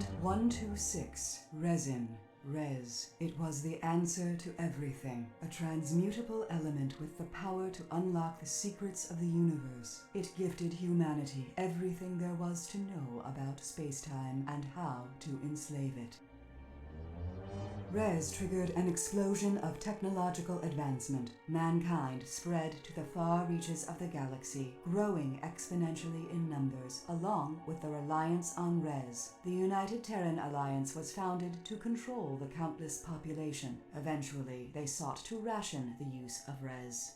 Element 126, resin. Res. It was the answer to everything. A transmutable element with the power to unlock the secrets of the universe. It gifted humanity everything there was to know about space-time and how to enslave it. Res triggered an explosion of technological advancement. Mankind spread to the far reaches of the galaxy, growing exponentially in numbers, along with the reliance on Res. The United Terran Alliance was founded to control the countless population. Eventually, they sought to ration the use of Res.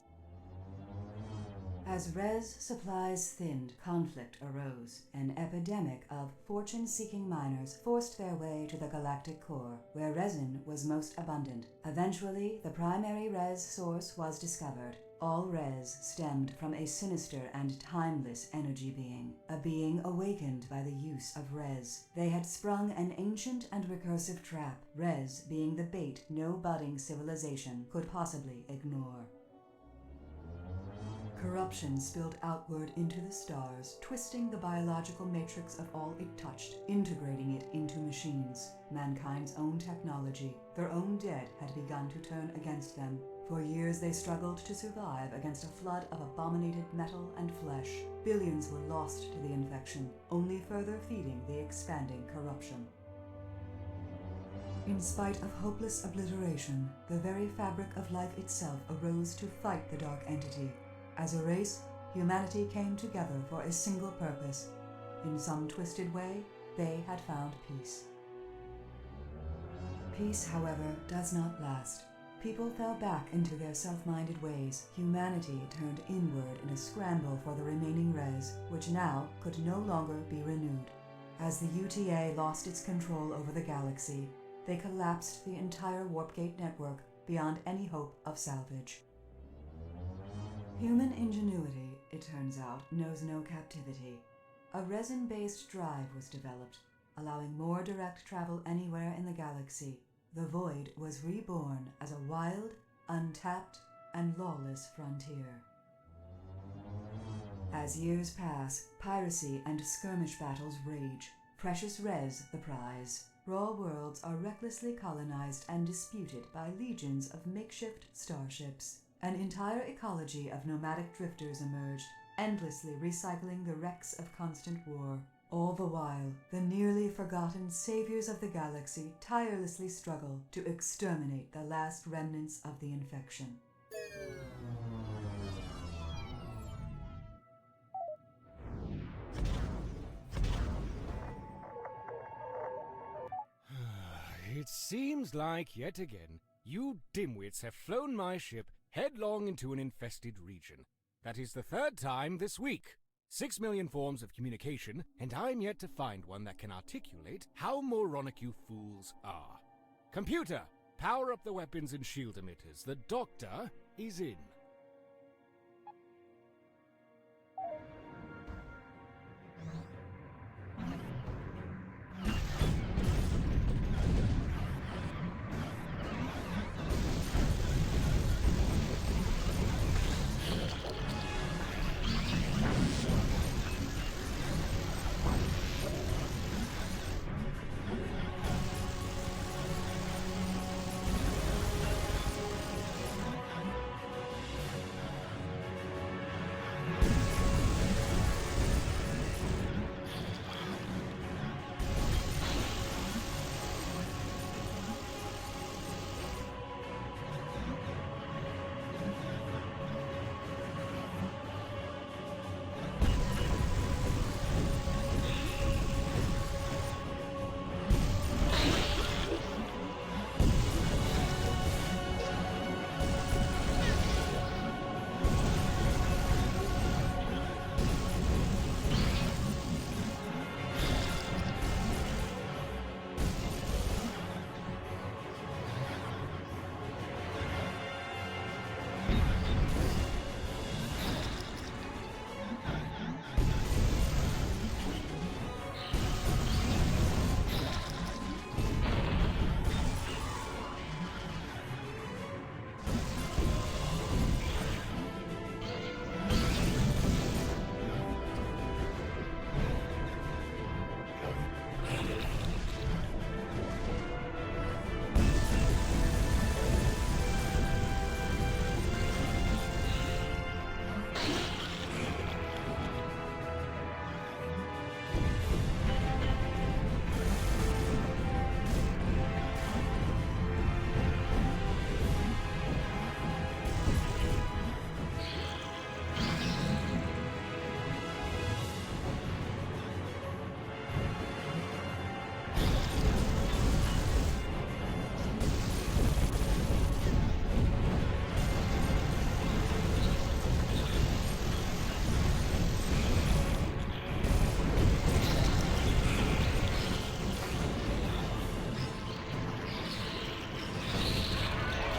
As Res supplies thinned, conflict arose. An epidemic of fortune-seeking miners forced their way to the galactic core, where resin was most abundant. Eventually, the primary Res source was discovered. All Res stemmed from a sinister and timeless energy being, a being awakened by the use of Res. They had sprung an ancient and recursive trap, Res being the bait no budding civilization could possibly ignore. Corruption spilled outward into the stars, twisting the biological matrix of all it touched, integrating it into machines. Mankind's own technology, their own dead, had begun to turn against them. For years they struggled to survive against a flood of abominated metal and flesh. Billions were lost to the infection, only further feeding the expanding corruption. In spite of hopeless obliteration, the very fabric of life itself arose to fight the dark entity. As a race, humanity came together for a single purpose. In some twisted way, they had found peace. Peace, however, does not last. People fell back into their self-minded ways. Humanity turned inward in a scramble for the remaining Res, which now could no longer be renewed. As the UTA lost its control over the galaxy, they collapsed the entire Warpgate network beyond any hope of salvage. Human ingenuity, it turns out, knows no captivity. A resin-based drive was developed, allowing more direct travel anywhere in the galaxy. The Void was reborn as a wild, untapped, and lawless frontier. As years pass, piracy and skirmish battles rage. Precious Res the prize. Raw worlds are recklessly colonized and disputed by legions of makeshift starships. An entire ecology of nomadic drifters emerged, endlessly recycling the wrecks of constant war. All the while, the nearly forgotten saviors of the galaxy tirelessly struggle to exterminate the last remnants of the infection. It seems like, yet again, you dimwits have flown my ship headlong into an infested region. That is the third time this week. 6 million forms of communication, and I'm yet to find one that can articulate how moronic you fools are. Computer, power up the weapons and shield emitters. The doctor is in.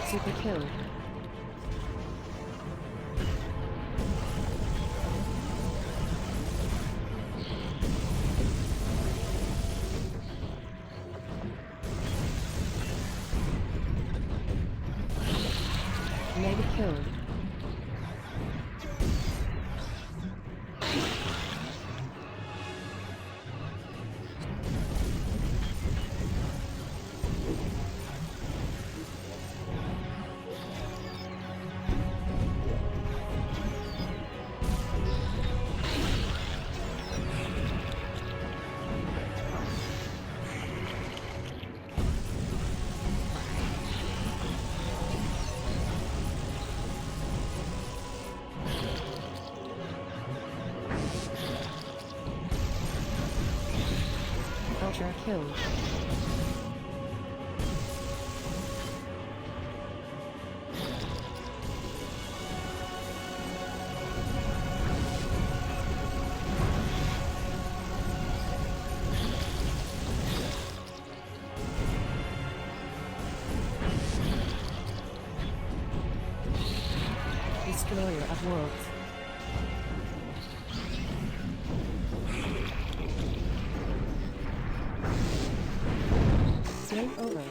Super kill. Mega kill. Ultra kill. Destroyer of worlds. Game over.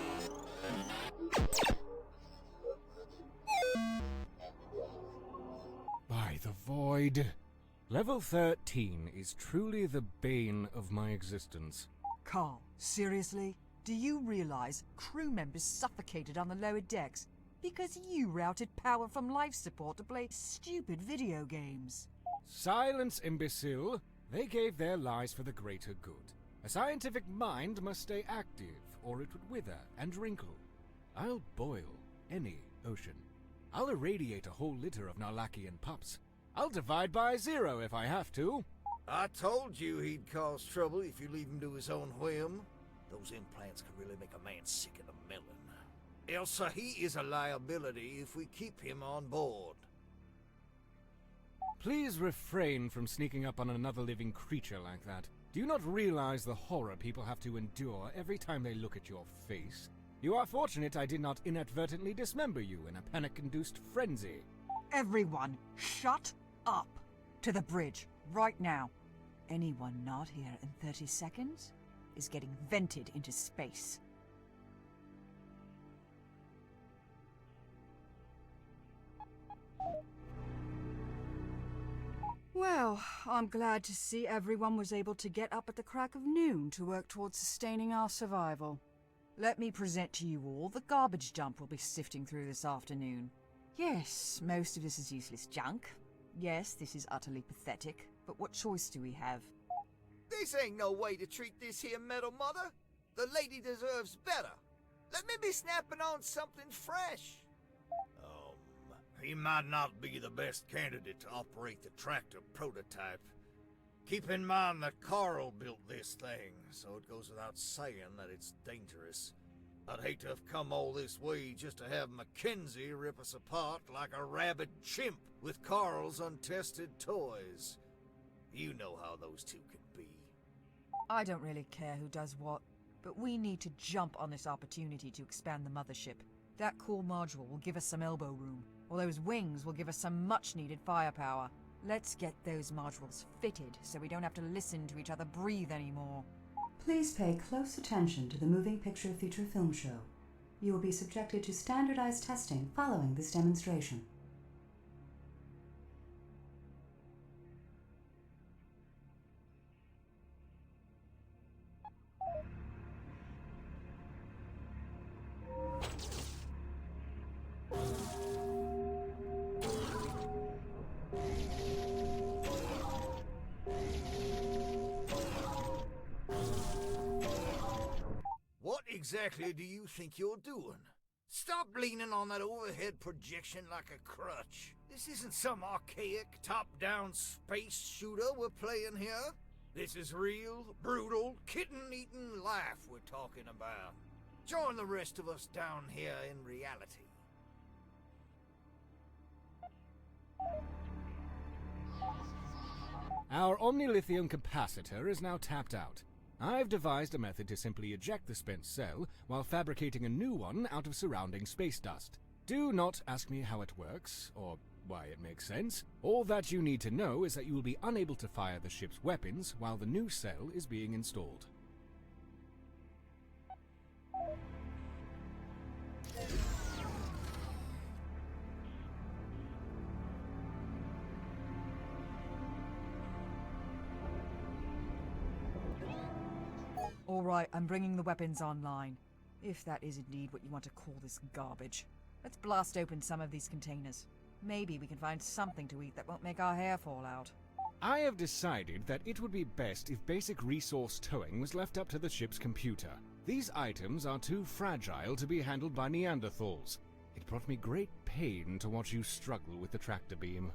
By the void. Level 13 is truly the bane of my existence. Carl, seriously? Do you realize crew members suffocated on the lower decks because you routed power from life support to play stupid video games? Silence, imbecile! They gave their lives for the greater good. A scientific mind must stay active, or it would wither and wrinkle. I'll boil any ocean. I'll irradiate a whole litter of Narlakian pups. I'll divide by 0 if I have to. I told you he'd cause trouble if you leave him to his own whim. Those implants could really make a man sick in a melon. Elsa, he is a liability if we keep him on board. Please refrain from sneaking up on another living creature like that. Do you not realize the horror people have to endure every time they look at your face? You are fortunate I did not inadvertently dismember you in a panic-induced frenzy. Everyone, shut up! To the bridge, right now. Anyone not here in 30 seconds is getting vented into space. Well, I'm glad to see everyone was able to get up at the crack of noon to work towards sustaining our survival. Let me present to you all the garbage dump we'll be sifting through this afternoon. Yes, most of this is useless junk. Yes, this is utterly pathetic, but what choice do we have? This ain't no way to treat this here Metal Mother. The lady deserves better. Let me be snapping on something fresh. He might not be the best candidate to operate the tractor prototype. Keep in mind that Carl built this thing, so it goes without saying that it's dangerous. I'd hate to have come all this way just to have Mackenzie rip us apart like a rabid chimp with Carl's untested toys. You know how those two can be. I don't really care who does what, but we need to jump on this opportunity to expand the mothership. That core module will give us some elbow room, or those wings will give us some much-needed firepower. Let's get those modules fitted so we don't have to listen to each other breathe anymore. Please pay close attention to the moving picture feature film show. You will be subjected to standardized testing following this demonstration. What exactly do you think you're doing? Stop leaning on that overhead projection like a crutch. This isn't some archaic, top-down space shooter we're playing here. This is real, brutal, kitten-eating life we're talking about. Join the rest of us down here in reality. Our omnilithium capacitor is now tapped out. I've devised a method to simply eject the spent cell while fabricating a new one out of surrounding space dust. Do not ask me how it works, or why it makes sense. All that you need to know is that you will be unable to fire the ship's weapons while the new cell is being installed. All right, I'm bringing the weapons online. If that is indeed what you want to call this garbage. Let's blast open some of these containers. Maybe we can find something to eat that won't make our hair fall out. I have decided that it would be best if basic resource towing was left up to the ship's computer. These items are too fragile to be handled by Neanderthals. It brought me great pain to watch you struggle with the tractor beam.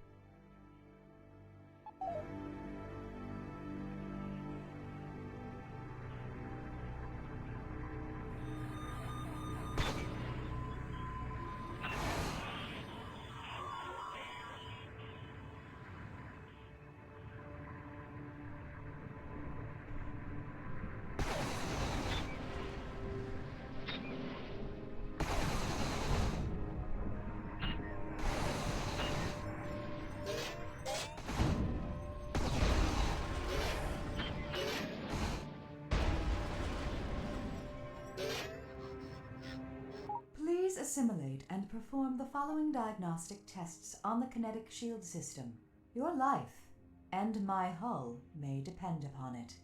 Please assimilate and perform the following diagnostic tests on the kinetic shield system. Your life and my hull may depend upon it.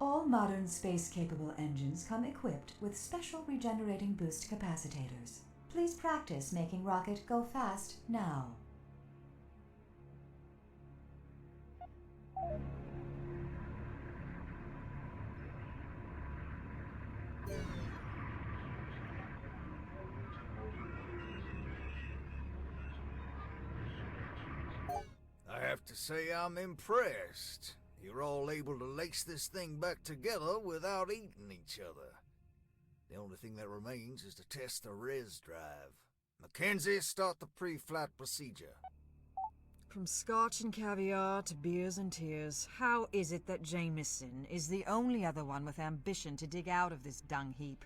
All modern space-capable engines come equipped with special regenerating boost capacitors. Please practice making rocket go fast now. I have to say I'm impressed. You're all able to lace this thing back together without eating each other. The only thing that remains is to test the res drive. Mackenzie, start the pre-flight procedure. From scotch and caviar to beers and tears, how is it that Jameson is the only other one with ambition to dig out of this dung heap?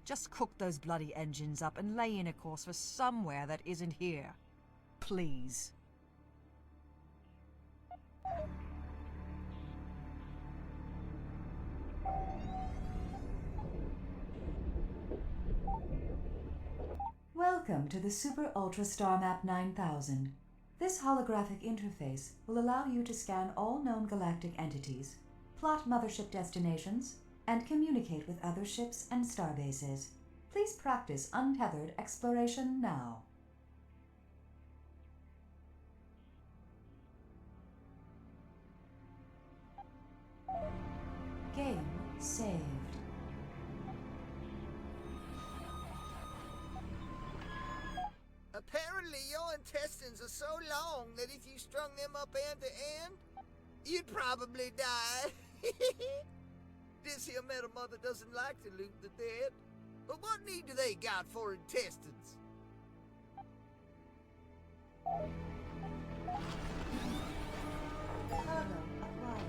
Just cook those bloody engines up and lay in a course for somewhere that isn't here. Please. Welcome to the Super Ultra Star Map 9000. This holographic interface will allow you to scan all known galactic entities, plot mothership destinations, and communicate with other ships and starbases. Please practice untethered exploration now. Game saved. Apparently your intestines are so long that if you strung them up end to end, you'd probably die. This here metal mother doesn't like to loot the dead. But what need do they got for intestines? Cargo acquired.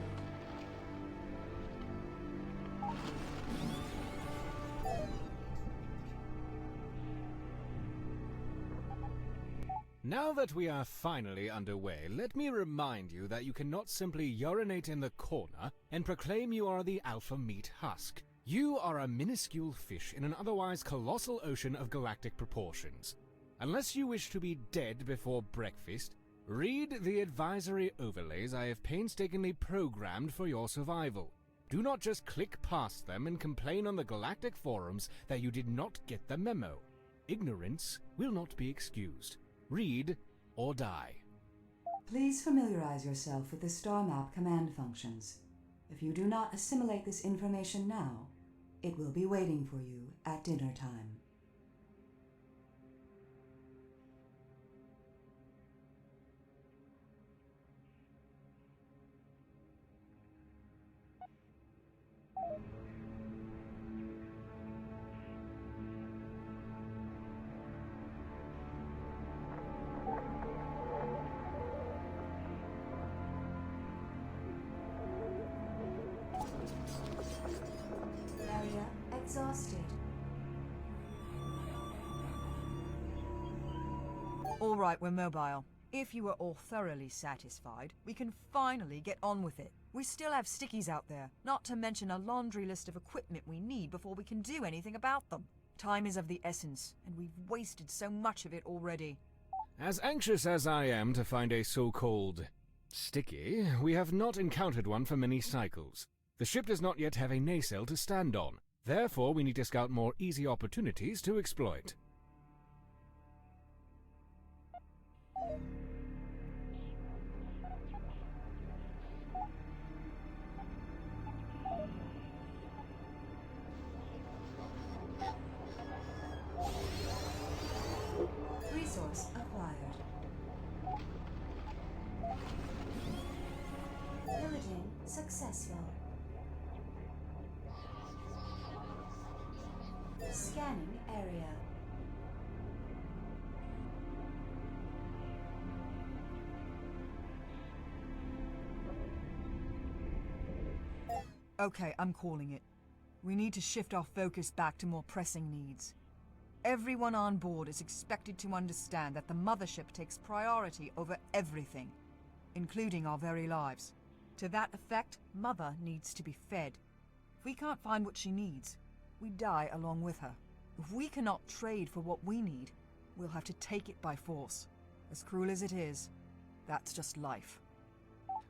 Now that we are finally underway, let me remind you that you cannot simply urinate in the corner and proclaim you are the alpha meat husk. You are a minuscule fish in an otherwise colossal ocean of galactic proportions. Unless you wish to be dead before breakfast, read the advisory overlays I have painstakingly programmed for your survival. Do not just click past them and complain on the galactic forums that you did not get the memo. Ignorance will not be excused. Read or die. Please familiarize yourself with the star map command functions. If you do not assimilate this information now, it will be waiting for you at dinner time. exhausted. All right, we're mobile. If you are all thoroughly satisfied, we can finally get on with it. We still have stickies out there, not to mention a laundry list of equipment we need before we can do anything about them. Time is of the essence, and we've wasted so much of it already. As anxious as I am to find a so-called sticky, we have not encountered one for many cycles. The ship does not yet have a nacelle to stand on. Therefore, we need to scout more easy opportunities to exploit. Resource acquired. Pillaging successful. Scanning area. Okay, I'm calling it. We need to shift our focus back to more pressing needs. Everyone on board is expected to understand that the mothership takes priority over everything, including our very lives. To that effect, Mother needs to be fed. If we can't find what she needs, we die along with her. If we cannot trade for what we need, we'll have to take it by force. As cruel as it is, that's just life.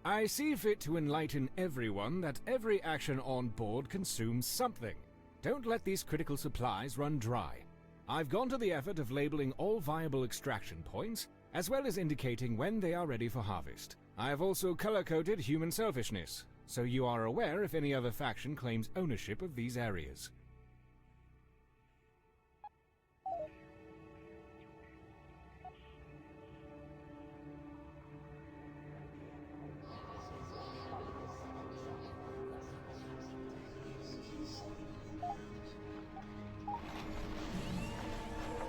I see fit to enlighten everyone that every action on board consumes something. Don't let these critical supplies run dry. I've gone to the effort of labeling all viable extraction points, as well as indicating when they are ready for harvest. I have also color-coded human selfishness, so you are aware if any other faction claims ownership of these areas.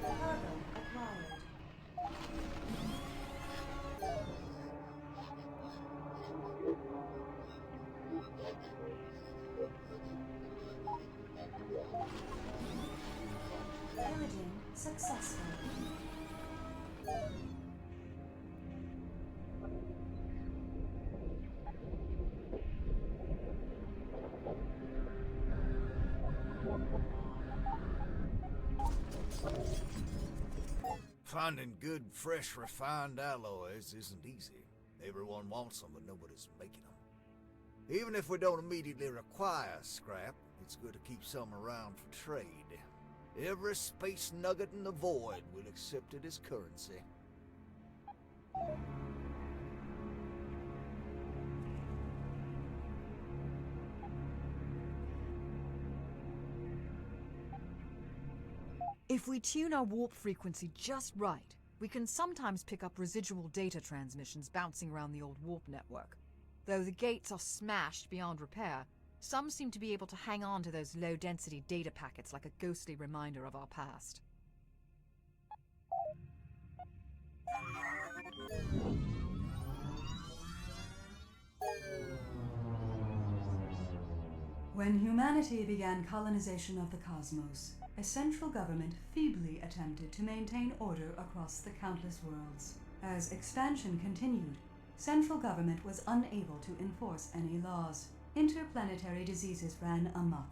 Cargo acquired. Pillaging successful. Finding good, fresh, refined alloys isn't easy. Everyone wants them, but nobody's making them. Even if we don't immediately require scrap, it's good to keep some around for trade. Every space nugget in the void will accept it as currency. If we tune our warp frequency just right, we can sometimes pick up residual data transmissions bouncing around the old warp network. Though the gates are smashed beyond repair, some seem to be able to hang on to those low-density data packets like a ghostly reminder of our past. When humanity began colonization of the cosmos, a central government feebly attempted to maintain order across the countless worlds. As expansion continued, central government was unable to enforce any laws. Interplanetary diseases ran amok.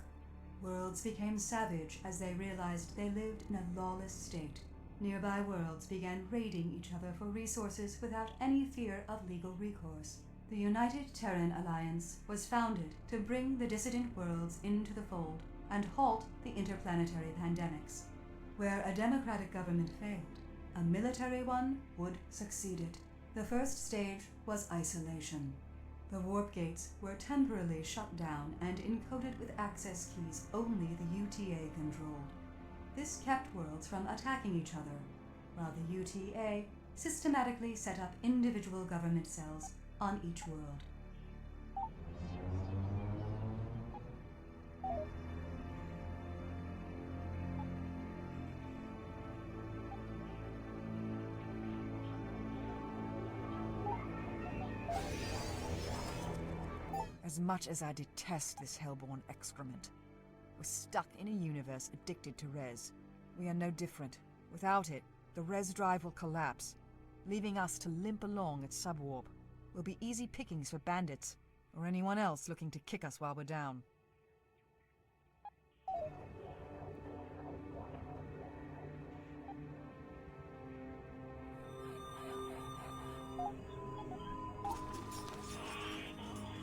Worlds became savage as they realized they lived in a lawless state. Nearby worlds began raiding each other for resources without any fear of legal recourse. The United Terran Alliance was founded to bring the dissident worlds into the fold and halt the interplanetary pandemics. Where a democratic government failed, a military one would succeed it. The first stage was isolation. The warp gates were temporarily shut down and encoded with access keys only the UTA controlled. This kept worlds from attacking each other, while the UTA systematically set up individual government cells on each world. As much as I detest this hellborn excrement, We're stuck in a universe addicted to res. We are no different. Without it, the res drive will collapse, leaving us to limp along at subwarp. We'll be easy pickings for bandits, or anyone else looking to kick us while we're down.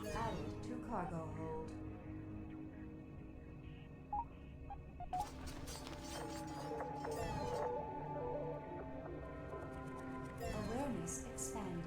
Added to cargo hold. Awareness expanded.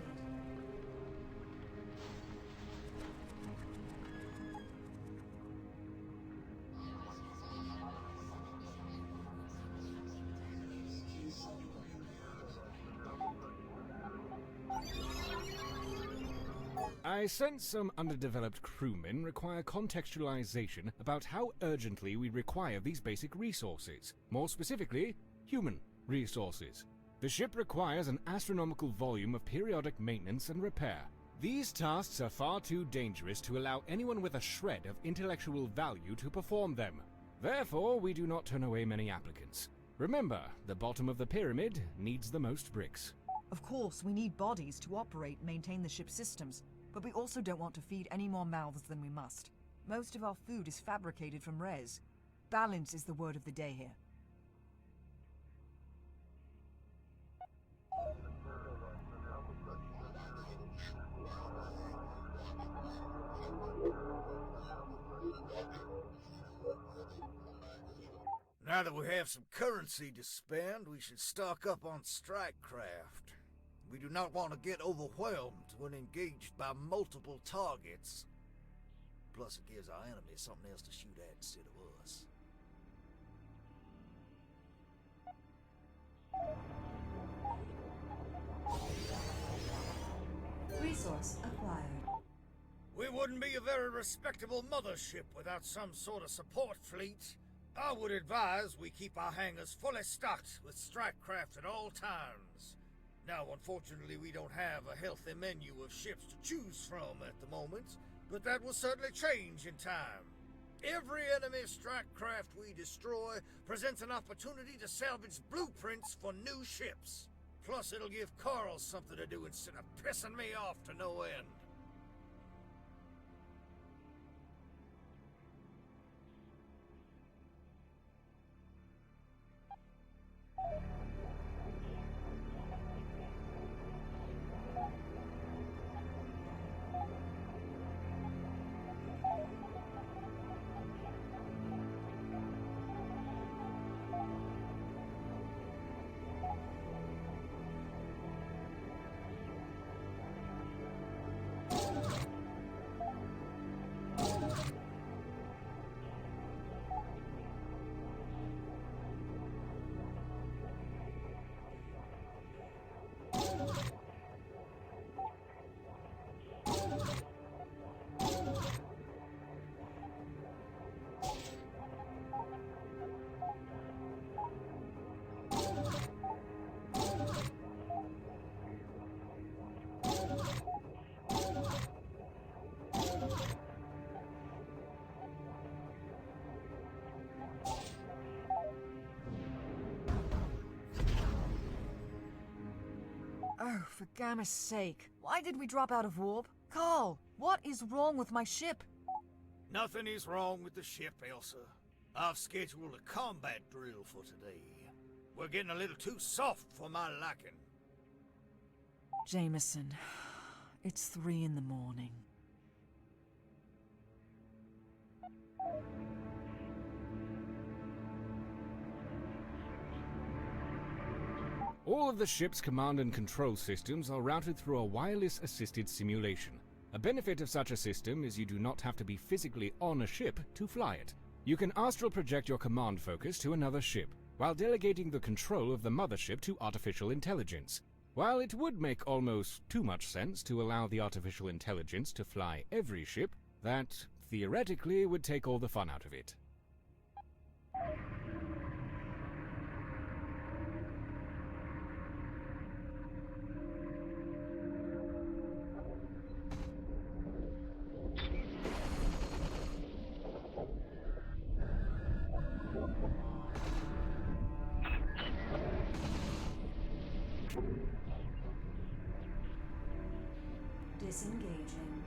I sense some underdeveloped crewmen require contextualization about how urgently we require these basic resources. More specifically, human resources. The ship requires an astronomical volume of periodic maintenance and repair. These tasks are far too dangerous to allow anyone with a shred of intellectual value to perform them. Therefore, we do not turn away many applicants. Remember, the bottom of the pyramid needs the most bricks. Of course, we need bodies to operate and maintain the ship's systems, but we also don't want to feed any more mouths than we must. Most of our food is fabricated from res. Balance is the word of the day here. Now that we have some currency to spend, we should stock up on strike craft. We do not want to get overwhelmed when engaged by multiple targets. Plus, it gives our enemies something else to shoot at instead of us. Resource acquired. We wouldn't be a very respectable mothership without some sort of support fleet. I would advise we keep our hangars fully stocked with strike craft at all times. Now, unfortunately, we don't have a healthy menu of ships to choose from at the moment, but that will certainly change in time. Every enemy strike craft we destroy presents an opportunity to salvage blueprints for new ships. Plus, it'll give Carl something to do instead of pissing me off to no end. Oh, for Gamma's sake. Why did we drop out of warp? Carl, what is wrong with my ship? Nothing is wrong with the ship, Elsa. I've scheduled a combat drill for today. We're getting a little too soft for my liking. Jameson, it's 3 in the morning. All of the ship's command and control systems are routed through a wireless-assisted simulation. A benefit of such a system is you do not have to be physically on a ship to fly it. You can astral project your command focus to another ship, while delegating the control of the mothership to artificial intelligence. While it would make almost too much sense to allow the artificial intelligence to fly every ship, that theoretically would take all the fun out of it. Disengaging.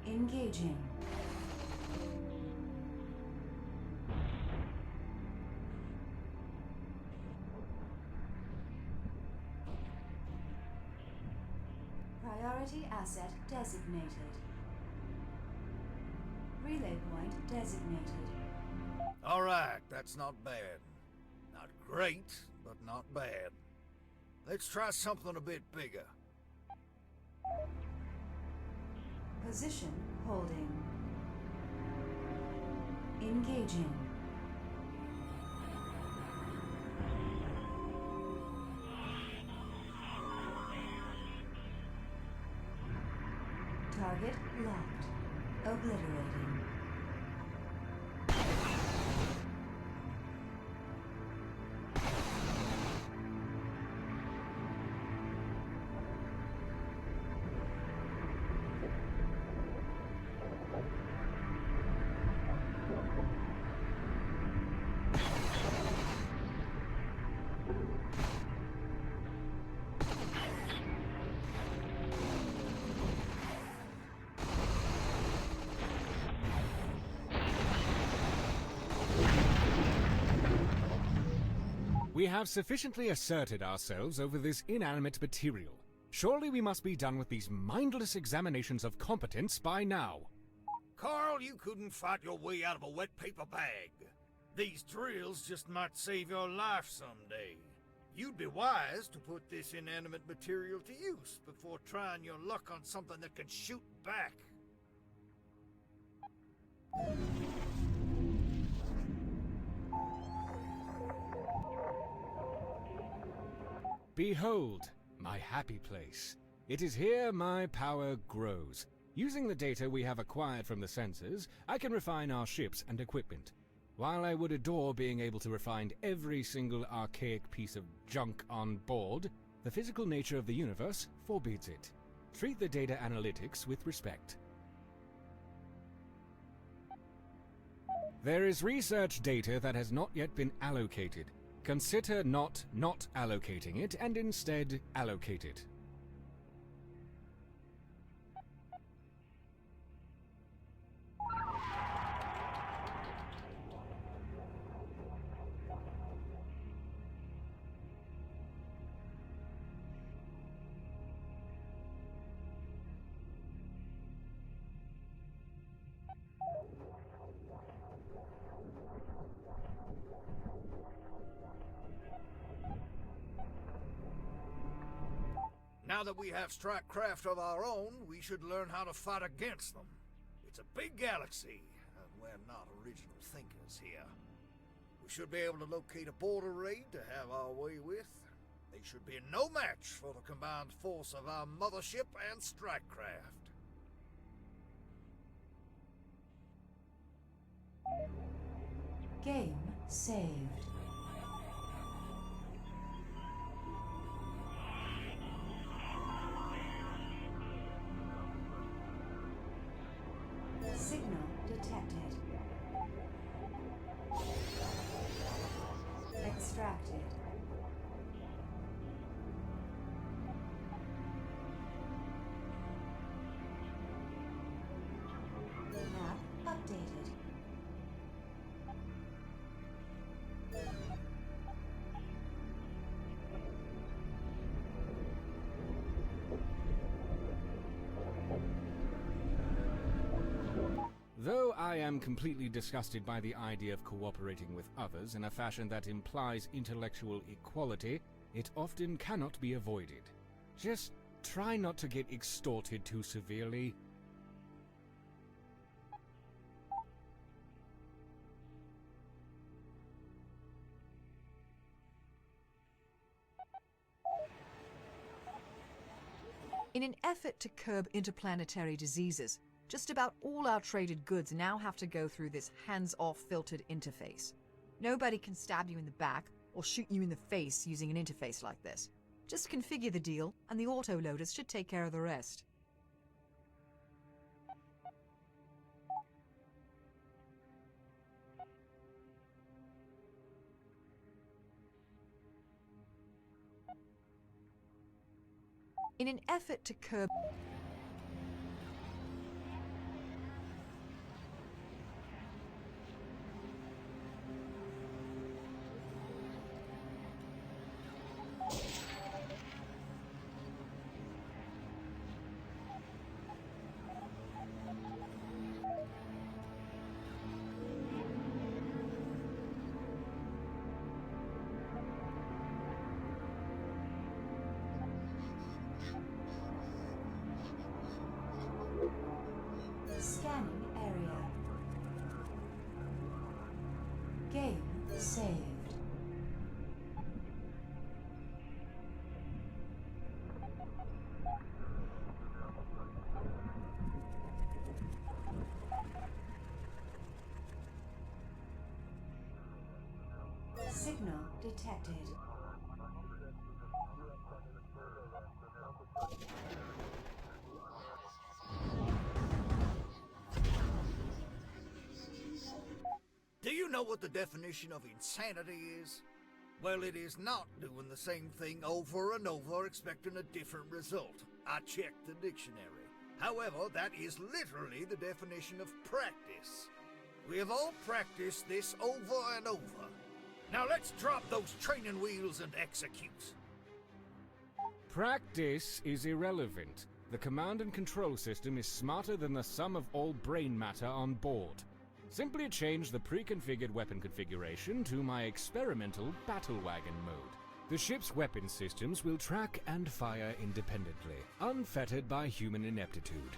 Engaging. Priority asset designated. Relay point designated. All right, that's not bad. Not great, but not bad. Let's try something a bit bigger. Position holding. Engaging. Target locked. Obliterating. We have sufficiently asserted ourselves over this inanimate material. Surely we must be done with these mindless examinations of competence by now. Carl, you couldn't fight your way out of a wet paper bag. These drills just might save your life someday. You'd be wise to put this inanimate material to use before trying your luck on something that can shoot back. Behold, my happy place. It is here my power grows. Using the data we have acquired from the sensors, I can refine our ships and equipment. While I would adore being able to refine every single archaic piece of junk on board, the physical nature of the universe forbids it. Treat the data analytics with respect. There is research data that has not yet been allocated. Consider not allocating it, and instead allocate it. Now that we have strike craft of our own, we should learn how to fight against them. It's a big galaxy, and we're not original thinkers here. We should be able to locate a border raid to have our way with. They should be no match for the combined force of our mothership and strike craft. Game saved. Signal detected. Extracted. Map updated. Though I am completely disgusted by the idea of cooperating with others in a fashion that implies intellectual equality, it often cannot be avoided. Just try not to get extorted too severely. In an effort to curb interplanetary diseases, just about all our traded goods now have to go through this hands-off filtered interface. Nobody can stab you in the back or shoot you in the face using an interface like this. Just configure the deal, and the autoloaders should take care of the rest. In an effort to curb Scanning area. Game saved. Signal detected. Do you know what the definition of insanity is? Well, it is not doing the same thing over and over expecting a different result. I checked the dictionary. However, that is literally the definition of practice. We have all practiced this over and over. Now let's drop those training wheels and execute. Practice is irrelevant. The command and control system is smarter than the sum of all brain matter on board. Simply change the pre-configured weapon configuration to my experimental battle wagon mode. The ship's weapon systems will track and fire independently, unfettered by human ineptitude.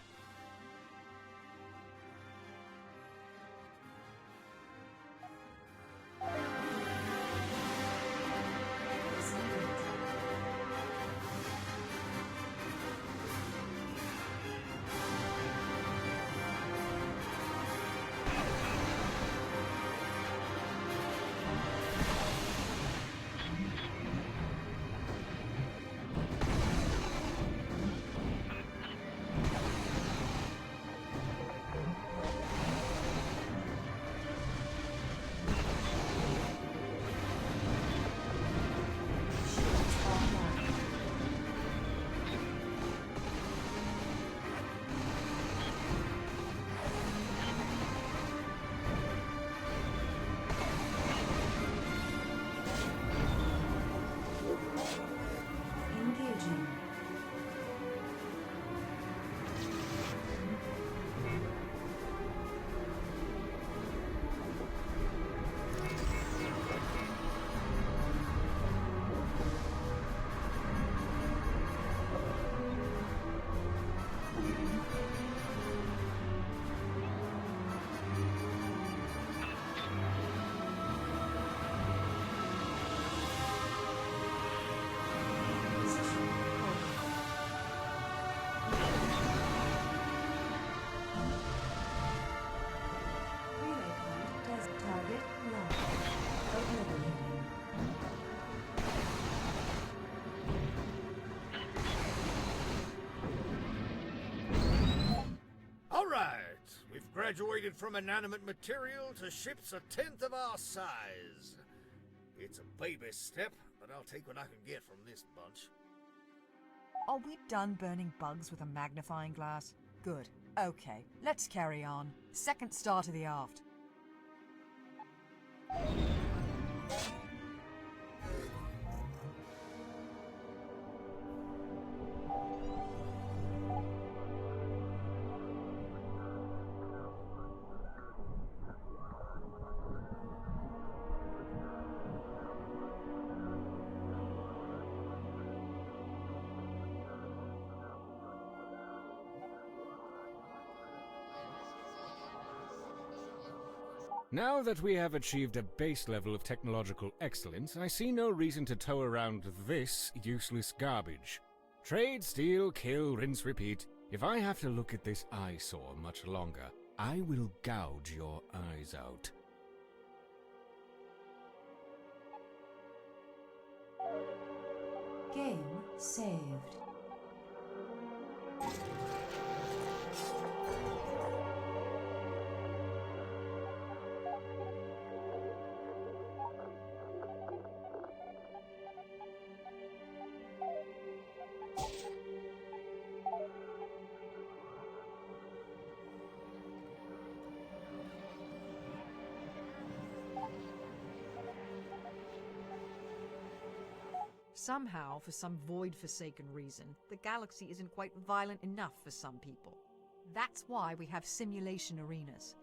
Engaging. Position relay point does target locked. Obliterating. All right, we've graduated from inanimate material to ships a tenth of our size. It's a baby step, but I'll take what I can get from this bunch. Are we done burning bugs with a magnifying glass? Good. Okay, let's carry on. Second star to the aft. Now that we have achieved a base level of technological excellence, I see no reason to tow around this useless garbage. Trade, steal, kill, rinse, repeat. If I have to look at this eyesore much longer, I will gouge your eyes out. Game saved. Somehow, for some void-forsaken reason, the galaxy isn't quite violent enough for some people. That's why we have simulation arenas.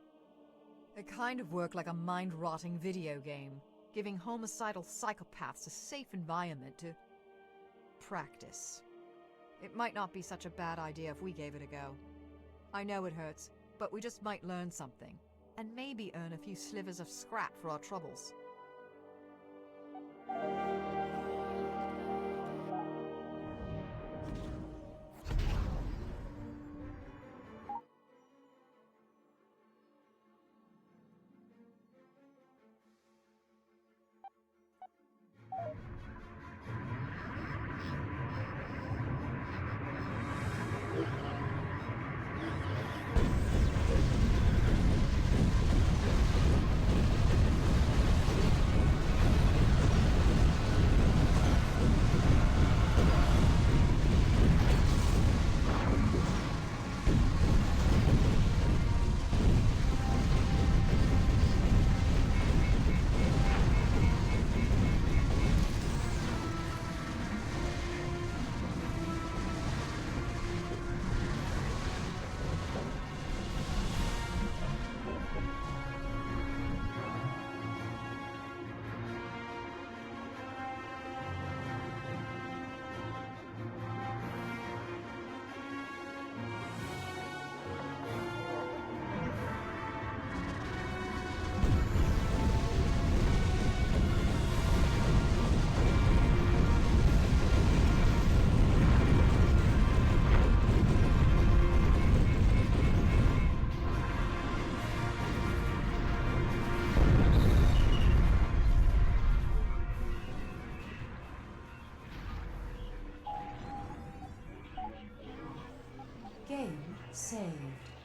They kind of work like a mind-rotting video game, giving homicidal psychopaths a safe environment to practice. It might not be such a bad idea if we gave it a go. I know it hurts, but we just might learn something, and maybe earn a few slivers of scrap for our troubles. Game saved.